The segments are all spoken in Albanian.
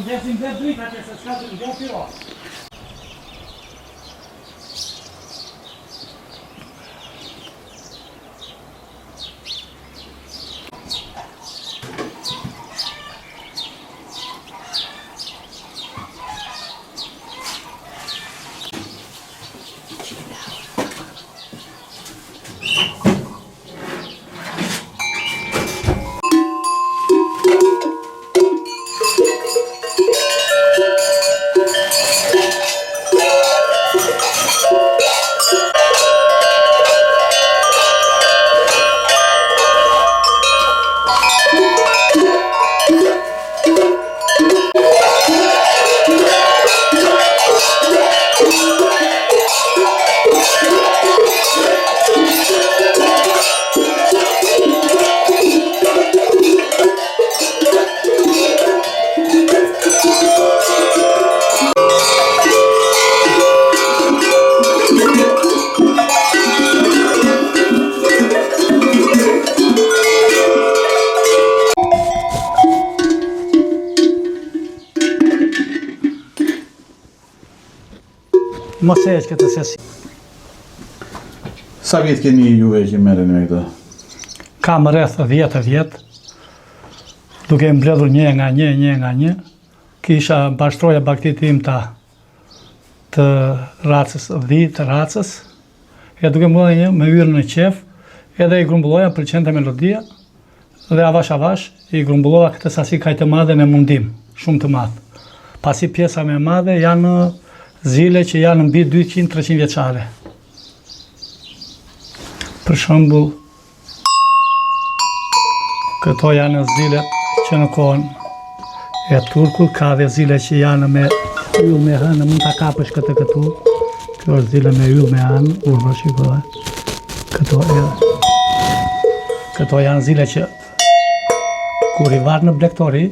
ndesin dhe drita që se s'ka të ngjo piro. Mos e eq këtë sesi. Sa vjet keni juve që merreni me këtë? Kam rreth 10 vjet, duke mbledhur një nga një. Kisha bashtroja baktit tim të racës, 10 të racës, e duke mbledhur një me hyrë në qef, edhe i grumbulloja për qente melodia, dhe avash i grumbullova këtë sasi kaq të madhe me mundim, shumë të madh. Pasi pjesa më e madhe janë zile që janë mbi 200-300 vjeçare. Për shembull, këto janë zile që në kohën e turkut, ka dhe zile që janë me yll me hënë, mund ta kapësh këtë këtu. Kjo është zile me yll me hënë, urba shikoj. Këto janë zile që kur i varë në blektori,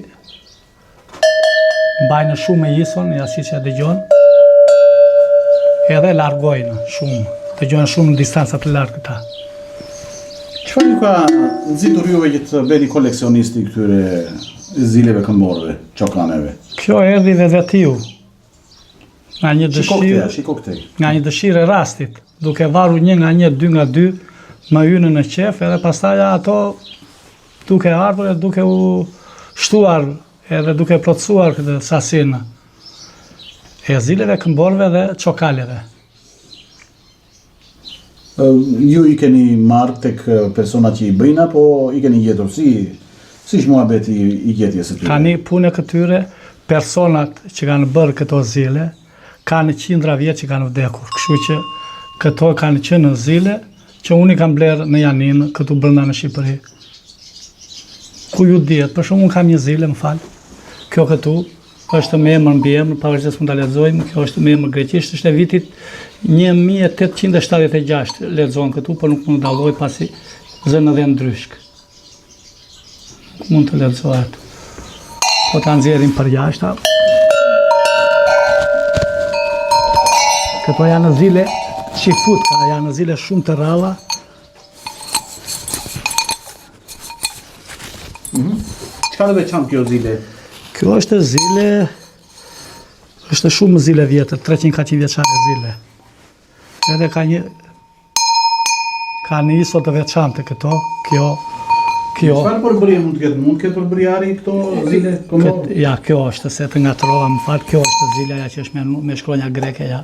mbajnë shumë me jison, ja si që dëgjon, edhe largojnë shumë, dëgjojnë shumë në distanca të lartë këta. Çfarë ju ka nxitur juve që të bëni koleksionisti këtyre zileve këmborëve, çokaneve? Kjo erdhi vetiu. Nga një dëshirë, nga një dëshirë e rastit, duke varur një nga një, 2 nga 2, më hynë në qef, edhe pastaj ato duke ardhur e duke u shtuar, edhe duke plotësuar këtë sasinë e zileve, këmborëve dhe çokaleve. Ju i keni marrë tek personat që i bëjnë, apo i keni gjetur si muhabeti i gjetjes së tyre? Tani punë këtyre personat që kanë bërë këto zile, kanë qindra vjet që kanë vdekur, kështu që këto kanë qenë në zile që unë i kam blerë në Janin, këtu brenda në Shqipëri. Ku ju dihet, për shembull, unë kam një zile, më fal. Kjo këtu është me emër mbi emër, pavarësisht mund ta lexojmë, kjo është me emër greqisht, është e vitit 1876, lexon këtu, por nuk mund të dalloj pasi zënë dhe ndryshk. Mund të lexohet. Po ta nxjerrim për jashtë. Këto janë zile qifutka, janë zile shumë të ralla. Çka do të veçantë kjo zile? Kjo është zile, është shumë zile vjetër, 300-400 vjeçare zile. Edhe ka një iso të veçantë këto, kjo. Çfarë përbërje mund të ketë? Mund të ketë përbërjari këto zile këmbore? Ja, kjo është, se të ngatrova, më fal, kjo është zile ja që është me shkronja greke, ja.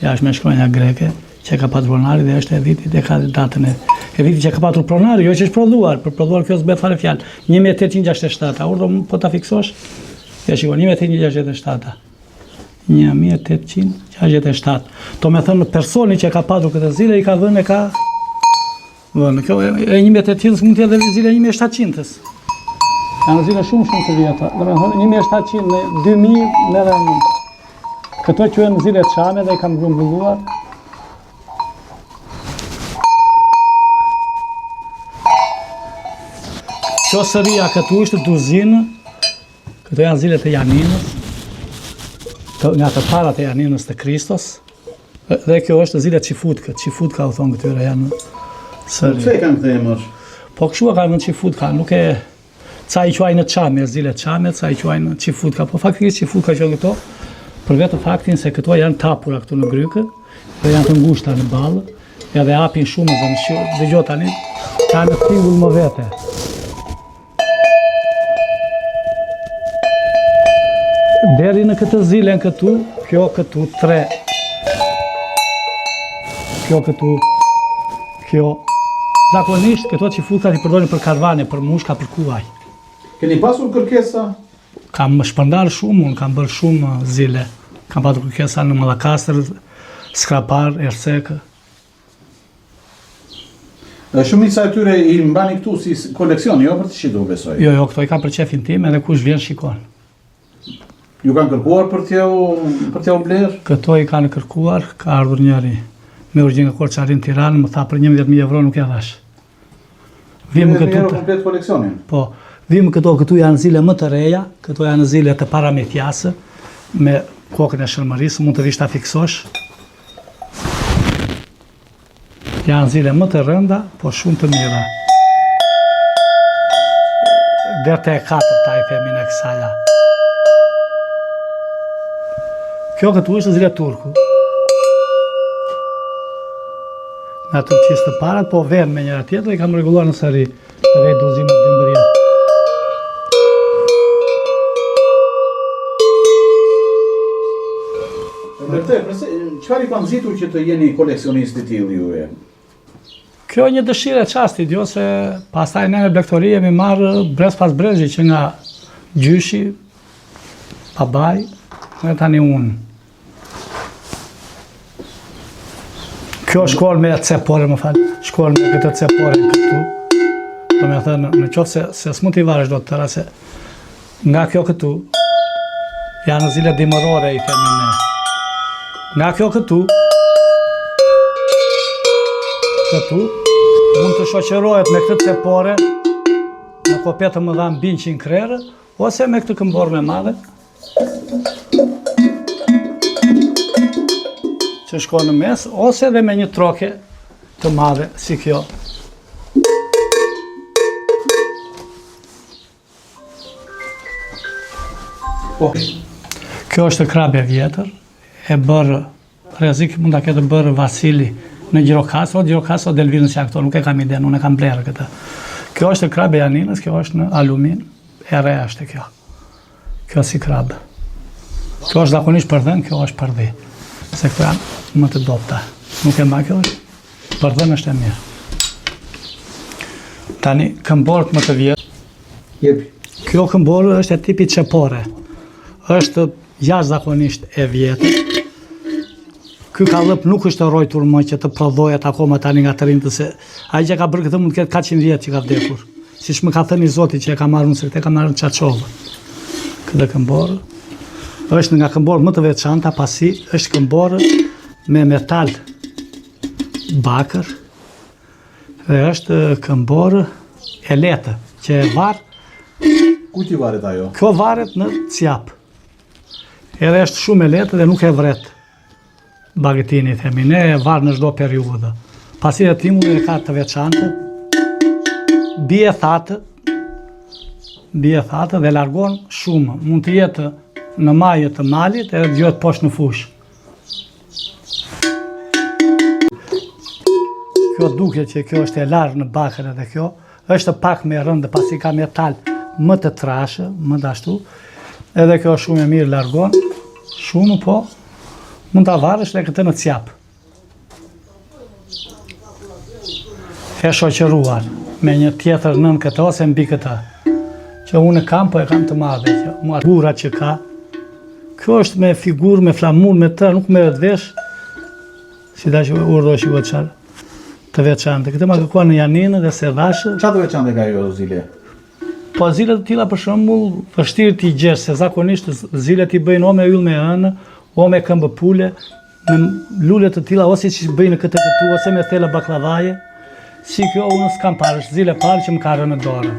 Ja është me shkronja greke, që ka patur pronari dhe është e vitit e ka datën e vitit që ka patur pronari, jo që është prodhuar, për prodhuar kjo s'bëhet fare fjalë. 1867, urdhro po ta fiksosh. Ja shikoj, 1867. 1867. To me thënë personi që ka patur këtë zile i ka dhënë kjo e 1800 mund të jetë edhe zile 1700-s. Janë zile shumë të vjetra. Domethënë 1700 në 2000 merren. Këto quhen zile çame dhe i kam grumbulluar. Kjo sëria këtu është duzinë. Këto janë zilet e Janinës. Nga të parat e Janinës të Kristos. Dhe kjo është zile qifutka. Qifutka u thonë këtyre janë sëri. Pse e kanë këtë emër? Po kështu e kanë në qifutka, nuk Ca i quajnë çame, zile çame, ca i quajnë qifutka, po faktikisht qifutka që këto, për vetë faktin se këto janë tapura këtu në grykë, dhe janë të ngushta në ballë, edhe hapin shumë zënë, dëgjoj tani, kanë tingull më vete. Deri në këtë zilen këtu, kjo këtu 3. Kjo këtu, kjo. Zakonisht këto qifutkat i përdorin për karvane, për mushka, për kuaj. Keni pasur kërkesa? Kam shpërndar shumë, unë kam bërë shumë zile. Kam patur kërkesa në Mallakastër, Skrapar, Ersekë. Shumica e tyre i mbani këtu si koleksion, jo për të shitur, besoj. Jo, këto i kam për qefin tim edhe kush vjen shikon. Ju kanë kërkuar për t'ja u blerë? Këto i kanë kërkuar, ka ardhur njëri me urgjën nga Korçarin Tiranë, më tha për 11.000 euro nuk e dhash. Vim këtu komplet koleksionin? Po, vim këtu janë zile më të reja, këto janë zile të parametjasë, me kokën e shërmërisë, mund të vish ta fiksosh. Janë zile më të rënda, po shumë të mira. Deri te 4 i themin e kësaja. Kjo këtu është zile turku. Nga të qisë të parat, po venë me njëra tjetër, i kam reguluar në sëri të vej duzimet dëmbërja. Qëfar i kam zitur që të jeni koleksionist i tillë ju e? Kjo një dëshire qastit, jo se pastaj ne me Blektori jemi marrë brez pas brezi që nga gjyshi, babaj, dhe tani unë. Kjo shkoll me cepore, më falë, shkoll me këtë cepore këtu, do me thënë, në qoftë se s'mund t'i varësh do të tëra, se nga kjo këtu, janë zile dimërore i themi ne. Nga kjo këtu, mund të shoqërohet me këtë cepore, në kopetë më dhamë bin 100 krerë, ose me këtë këmborë me madhe, që shkon në mes, ose dhe me një troke të madhe, si kjo. Kjo është krabë e vjetër, e bërë, rrezik mund ta ketë bërë Vasili në Gjirokastro Delvinës që këto, nuk e kam iden, unë e kam blerë këtë. Kjo është krabë e Janinës, kjo është në alumin, e re është kjo. Kjo si krabë. Kjo është zakonisht për dhënë, kjo është për dhi. Se këto janë më të dopta. Nuk e mba kjo është, për dhënë është e mirë. Tani, këmborët më të vjetë. Jepi. Kjo këmborë është e tipi qepore. është jashtëzakonisht e vjetër. Ky kallëp nuk është rojtur më që të prodhohet akoma tani nga të rinjtë, se ai që ka bërë këtë mund të ketë 400 vjet që ka vdekur. Siç më ka thënë Zoti që e ka marrë unë, se ka marrë në Çaçovë. Këtë këmbor është nga këmbor më të veçanta, pasi është këmbor me metal bakër dhe është këmbor e lehtë që e varr. Ku ti varet ajo? Kjo varet në cjap. Edhe është shumë e lehtë dhe nuk e vret bagetini, themi ne, e varr në çdo periudhë. Pasi e timulli e ka të veçantë, bie thatë dhe largon shumë. Mund të jetë në majë të malit edhe dëgohet poshtë në fush. Kjo duket që kjo është e larë në bakër, edhe kjo është pak me rëndë pasi ka metal më të trashë, më të ashtu. Edhe kjo shumë e mirë largon, shumë po, mund ta varrësh dhe këtë në cjap. E shoqëruar me një tjetër nën këtë ose mbi këtë, që unë kam, po e kam të madhe, që mua gura që ka. Kjo është me figurë, me flamur, me të, nuk merret vesh, si da që urdhësh ju çfarë të veçantë. Këtë ma kërkuan në Janinë dhe se dhashë. Çfarë të veçantë ka jo zile? Po zilet të tilla për shembull vështirë t'i gjesh, se zakonisht zilet i bëjnë o me yll me ënë, o me këmbë pule, me lule të tilla ose që bëjnë këtë këtu, ose me thella baklavaje. Si kjo unë s'kam parë, është zile parë që më ka rënë në dorë.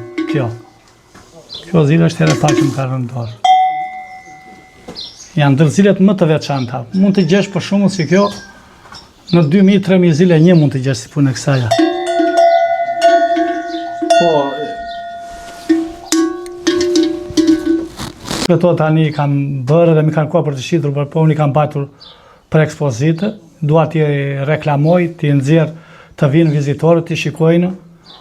Kjo zile është herë parë që më ka rënë në dorë. Janë ndër zilet më të veçanta. Mund të gjesh për shembull si kjo, në 2000-3000 zile një mund të gjesh si punë e kësaja. Po, Këto tani kam bërë dhe mi kanë kohë për të shitur, por unë i kam patur për ekspozite, dua t'i reklamoj, t'i nxjerr të vinë vizitorët, t'i shikojnë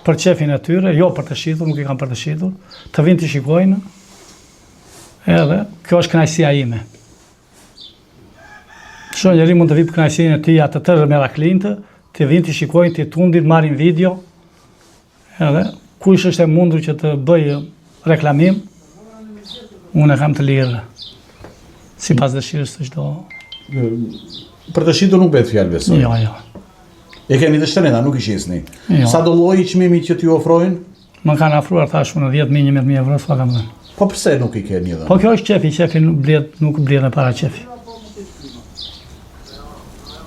për qefin e tyre, jo për të shitur, nuk i kam për të shitur, të vinë t'i shikojnë, edhe kjo është kënaqësia ime. Çdo njeri mund të vi për kënaqësinë e tij atë tërë meraklintë, të vinë t'i shikojnë, t'i tundin, marrin video, edhe kush është e mundur që të bëjë reklamim, unë e kam të lirë, sipas dëshirës të çdo. Për të shitur nuk bëhet fjalë besoj. Jo. E keni të shtrenjta, nuk i shisni. Jo. Sa do lloji çmimit që t'ju ofrojnë? Më kanë afruar thash unë 10.000, 11.000 euro, s'ka kam dhënë. Po pse nuk i keni dhënë? Po kjo është qefi nuk blehet para qefi.